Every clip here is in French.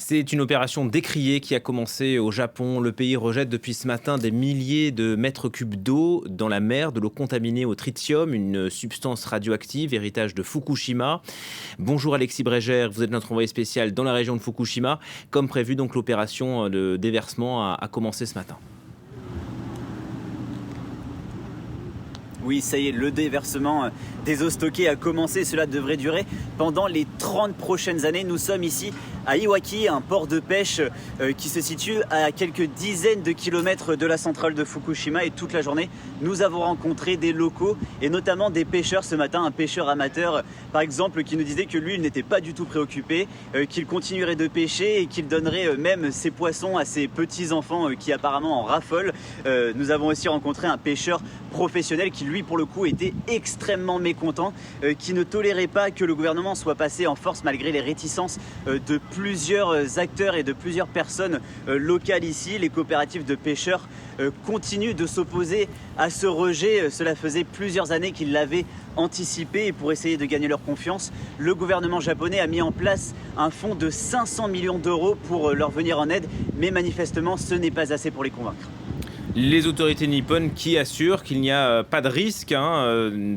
C'est une opération décriée qui a commencé au Japon. Le pays rejette depuis ce matin des milliers de mètres cubes d'eau dans la mer, de l'eau contaminée au tritium, une substance radioactive, héritage de Fukushima. Bonjour Alexis Brégère, vous êtes notre envoyé spécial dans la région de Fukushima. Comme prévu, donc l'opération de déversement a commencé ce matin. Oui, ça y est, le déversement des eaux stockées a commencé. Cela devrait durer pendant les 30 prochaines années. Nous sommes ici à Iwaki, un port de pêche qui se situe à quelques dizaines de kilomètres de la centrale de Fukushima. Et toute la journée, nous avons rencontré des locaux et notamment des pêcheurs ce matin. Un pêcheur amateur, par exemple, qui nous disait que lui, il n'était pas du tout préoccupé, qu'il continuerait de pêcher et qu'il donnerait même ses poissons à ses petits-enfants qui apparemment en raffolent. Nous avons aussi rencontré un pêcheur professionnel qui, lui, pour le coup, était extrêmement mécontent, qui ne tolérait pas que le gouvernement soit passé en force malgré les réticences de plusieurs acteurs et de plusieurs personnes locales ici. Les coopératives de pêcheurs continuent de s'opposer à ce rejet. Cela faisait plusieurs années qu'ils l'avaient anticipé, et pour essayer de gagner leur confiance, le gouvernement japonais a mis en place un fonds de 500 millions d'euros pour leur venir en aide, mais manifestement ce n'est pas assez pour les convaincre. Les autorités nippones qui assurent qu'il n'y a pas de risque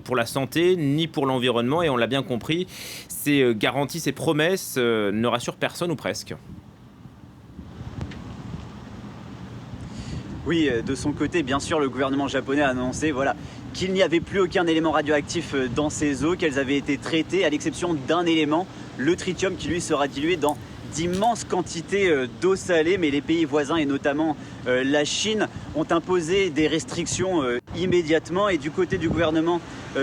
pour la santé ni pour l'environnement, et on l'a bien compris, ces garanties, ces promesses ne rassurent personne ou presque. Oui, de son côté, bien sûr, le gouvernement japonais a annoncé qu'il n'y avait plus aucun élément radioactif dans ces eaux, qu'elles avaient été traitées à l'exception d'un élément, le tritium, qui lui sera dilué dans d'immenses quantités d'eau salée. Mais les pays voisins et notamment la Chine ont imposé des restrictions immédiatement, et du côté du gouvernement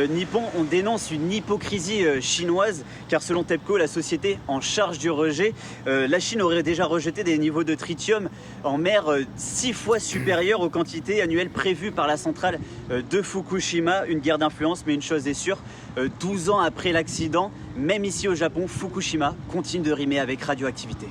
nippon, on dénonce une hypocrisie chinoise, car selon TEPCO, la société en charge du rejet, la Chine aurait déjà rejeté des niveaux de tritium en mer 6 fois supérieurs aux quantités annuelles prévues par la centrale de Fukushima. Une guerre d'influence, mais une chose est sûre, 12 ans après l'accident, même ici au Japon, Fukushima continue de rimer avec radioactivité.